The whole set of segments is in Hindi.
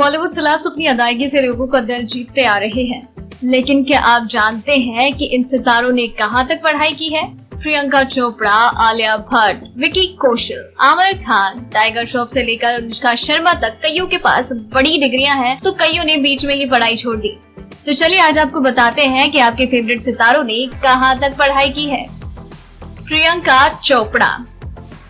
बॉलीवुड सेलेब्स अपनी अदायगी से लोगों का दिल जीतते आ रहे हैं, लेकिन क्या आप जानते हैं कि इन सितारों ने कहां तक पढ़ाई की है? प्रियंका चोपड़ा, आलिया भट्ट, विकी कौशल, आमिर खान, टाइगर श्रॉफ से लेकर अनुष्का शर्मा तक कईयों के पास बड़ी डिग्रियां हैं, तो कईयों ने बीच में ही पढ़ाई छोड़ दी। तो चलिए आज आपको बताते हैं कि आपके फेवरेट सितारों ने कहां तक पढ़ाई की है। प्रियंका चोपड़ा।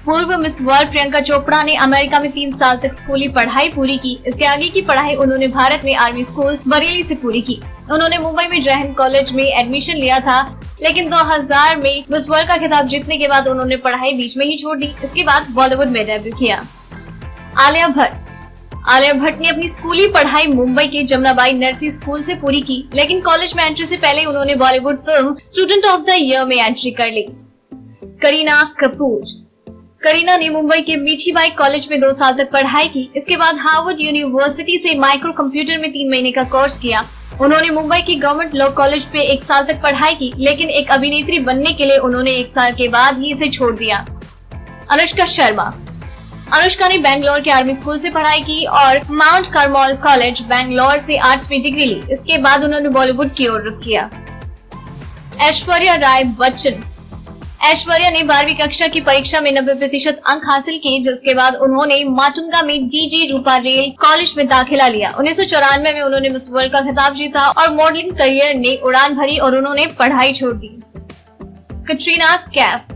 पूर्व मिस वर्ल्ड प्रियंका चोपड़ा ने अमेरिका में 3 साल तक स्कूली पढ़ाई पूरी की। इसके आगे की पढ़ाई उन्होंने भारत में आर्मी स्कूल बरेली से पूरी की। उन्होंने मुंबई में जय हिंद कॉलेज में एडमिशन लिया था, लेकिन 2000 में मिस वर्ल्ड का खिताब जीतने के बाद उन्होंने पढ़ाई बीच में ही छोड़ दी। इसके बाद बॉलीवुड में डेब्यू किया। आलिया भट्ट ने अपनी स्कूली पढ़ाई मुंबई के जमुनाबाई नरसी स्कूल से पूरी की, लेकिन कॉलेज में एंट्री से पहले उन्होंने Bollywood film student of the year में एंट्री कर ली। करीना ने मुंबई के मीठीबाई कॉलेज में 2 साल तक पढ़ाई की। इसके बाद हार्वर्ड यूनिवर्सिटी से माइक्रो कंप्यूटर में 3 महीने का कोर्स किया। उन्होंने मुंबई की गवर्नमेंट लॉ कॉलेज पे 1 साल तक पढ़ाई की, लेकिन एक अभिनेत्री बनने के लिए उन्होंने 1 साल के बाद ही इसे छोड़ दिया। अनुष्का ने बैंगलोर के आर्मी स्कूल से पढ़ाई की और माउंट कार्मल कॉलेज बैंगलोर से आर्ट्स में डिग्री ली। इसके बाद उन्होंने बॉलीवुड की ओर रुख किया। ऐश्वर्या ने 12वीं कक्षा की परीक्षा में 90% अंक हासिल किए, जिसके बाद उन्होंने माटुंगा में डीजी रूपा रेल कॉलेज में दाखिला लिया। 1994 में उन्होंने मिस वर्ल्ड का खिताब जीता और मॉडलिंग करियर ने उड़ान भरी और उन्होंने पढ़ाई छोड़ दी। कटरीना कैफ।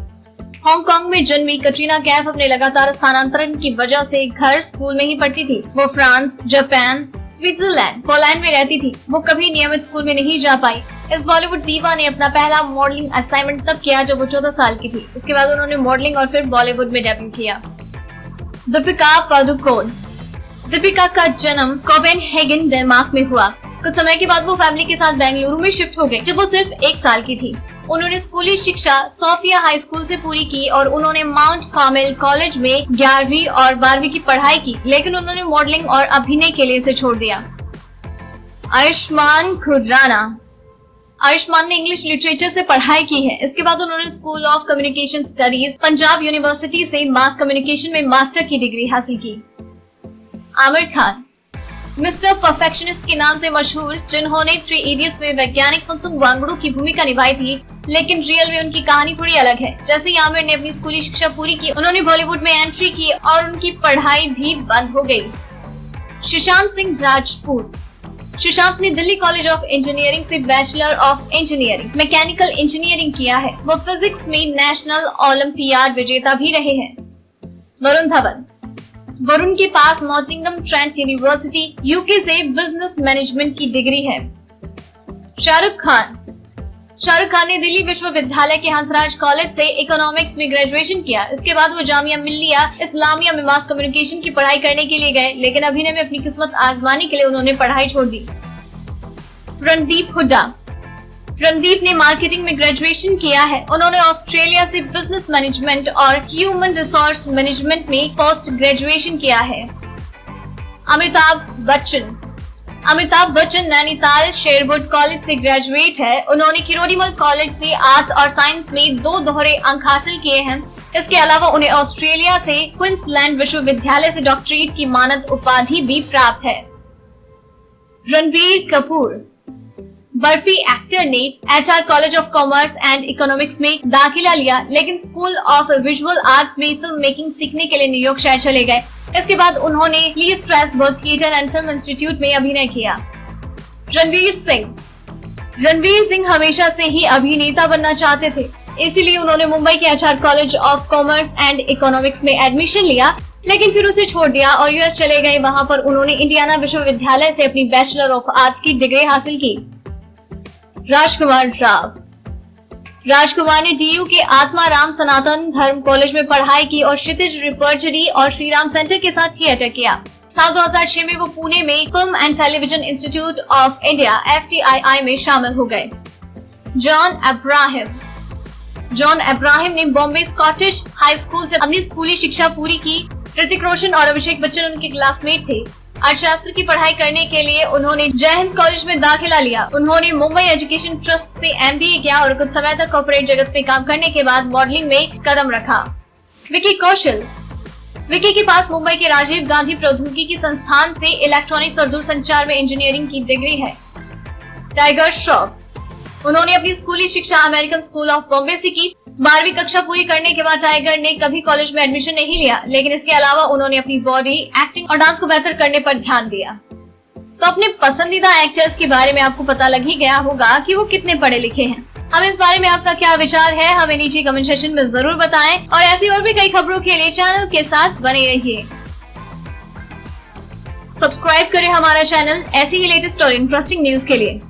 हांगकांग में जन्मी कटरीना कैफ अपने लगातार स्थानांतरण की वजह से घर स्कूल में ही पढ़ती थी। वो फ्रांस, जापान, स्विट्जरलैंड, पोलैंड में रहती थी। वो कभी नियमित स्कूल में नहीं जा पाई। इस बॉलीवुड दीवा ने अपना पहला मॉडलिंग असाइनमेंट तब किया जब वो 14 साल की थी। इसके बाद उन्होंने मॉडलिंग और फिर बॉलीवुड में डेब्यू किया। दीपिका पादुकोण। दीपिका का जन्म कोपेनहेगन, डेनमार्क में हुआ। कुछ समय के बाद वो फैमिली के साथ बेंगलुरु में शिफ्ट हो गई जब वो सिर्फ 1 साल की थी। उन्होंने स्कूली शिक्षा सोफिया हाई स्कूल से पूरी की और उन्होंने माउंट कार्मेल कॉलेज में 11वीं और 12वीं की पढ़ाई की, लेकिन उन्होंने मॉडलिंग और अभिनय के लिए इसे छोड़ दिया। आयुष्मान खुराना। आयुष्मान ने इंग्लिश लिटरेचर से पढ़ाई की है। इसके बाद उन्होंने school of communication studies Punjab university से मास कम्युनिकेशन में मास्टर की डिग्री हासिल की। आमिर खान। मिस्टर परफेक्शनिस्ट के नाम से मशहूर, जिन्होंने 3 इडियट्स में वैज्ञानिक फुनसुक वांगडू की भूमिका निभाई थी, लेकिन रियल में उनकी कहानी थोड़ी अलग है। जैसे ही आमिर ने अपनी स्कूली शिक्षा पूरी की, उन्होंने बॉलीवुड में एंट्री की और उनकी पढ़ाई भी बंद हो गई। सुशांत सिंह राजपूत। सुशांत ने दिल्ली कॉलेज ऑफ इंजीनियरिंग से bachelor of engineering mechanical engineering किया है। वो फिजिक्स में नेशनल ओलंपियाड विजेता भी रहे हैं। वरुण धवन। वरुण के पास नॉटिंघम ट्रेंट यूनिवर्सिटी यूके से बिजनेस मैनेजमेंट की डिग्री है। शाहरुख खान ने दिल्ली विश्वविद्यालय के हंसराज कॉलेज से इकोनॉमिक्स में ग्रेजुएशन किया। इसके बाद वो जामिया मिल्लिया इस्लामिया में मास कम्युनिकेशन की पढ़ाई करने के लिए गए, लेकिन अभिनय में अपनी किस्मत आजमाने के लिए उन्होंने पढ़ाई छोड़ दी। रणदीप हुड्डा। रणदीप ने मार्केटिंग में ग्रेजुएशन किया है। उन्होंने ऑस्ट्रेलिया से बिजनेस मैनेजमेंट और ह्यूमन रिसोर्स मैनेजमेंट में पोस्ट ग्रेजुएशन किया है। अमिताभ बच्चन नैनीताल शेरवुड कॉलेज से ग्रेजुएट है। उन्होंने किरोड़ीमल कॉलेज से आर्ट्स और साइंस में 2 दोहरे अंक हासिल किए हैं। इसके अलावा उन्हें ऑस्ट्रेलिया से क्वींसलैंड विश्वविद्यालय से डॉक्टरेट की मानद उपाधि भी प्राप्त है। रणबीर कपूर। बर्फी एक्टर ने HR college of commerce and economics में दाखिला लिया, लेकिन स्कूल ऑफ विजुअल आर्ट्स में फिल्म मेकिंग सीखने के लिए न्यूयॉर्क शहर चले गए। इसके बाद उन्होंने Lee Strasberg Theatre and Film Institute में अभिनय किया। रणवीर सिंह हमेशा से ही अभिनेता बनना चाहते थे, इसीलिए उन्होंने मुंबई के HR college of commerce and economics में एडमिशन लिया, लेकिन फिर उसे छोड़ दिया और US चले गए। वहां पर उन्होंने इंडियाना विश्वविद्यालय से अपनी बैचलर ऑफ आर्ट्स की डिग्री हासिल की। राजकुमार ने DU के आत्माराम सनातन धर्म कॉलेज में पढ़ाई की और क्षितिज रिपर्टरी और श्रीराम सेंटर के साथ थिएटर किया। साल 2006 में वो पुणे में film and television institute of India FTII में शामिल हो गए। जॉन अब्राहम ने बॉम्बे स्कॉटिश हाई स्कूल से अपनी स्कूली शिक्षा पूरी की। ऋतिक रोशन और अभिषेक बच्चन उनके क्लासमेट थे। अर्थशास्त्र की पढ़ाई करने के लिए उन्होंने जय हिंद कॉलेज में दाखिला लिया। उन्होंने मुंबई एजुकेशन ट्रस्ट से MBA किया और कुछ समय तक कॉर्पोरेट जगत में काम करने के बाद मॉडलिंग में कदम रखा। विकी विकी के पास मुंबई के राजीव गांधी प्रौद्योगिकी संस्थान से इलेक्ट्रॉनिक्स और दूरसंचार में इंजीनियरिंग की डिग्री है। टाइगर श्रॉफ, उन्होंने अपनी स्कूली शिक्षा अमेरिकन स्कूल ऑफ बॉम्बे से की। 12वीं कक्षा पूरी करने के बाद टाइगर ने कभी कॉलेज में एडमिशन नहीं लिया, लेकिन इसके अलावा उन्होंने अपनी बॉडी, एक्टिंग और डांस को बेहतर करने पर ध्यान दिया। तो अपने पसंदीदा एक्टर्स के बारे में आपको पता लग ही गया होगा कि वो कितने पढ़े लिखे हैं। अब इस बारे में आपका क्या विचार है, हमें नीचे कमेंट सेक्शन में जरूर बताएं और ऐसी और भी कई खबरों के लिए चैनल के साथ बने रहिए। सब्सक्राइब करें हमारा चैनल ऐसी ही लेटेस्ट और इंटरेस्टिंग न्यूज के लिए।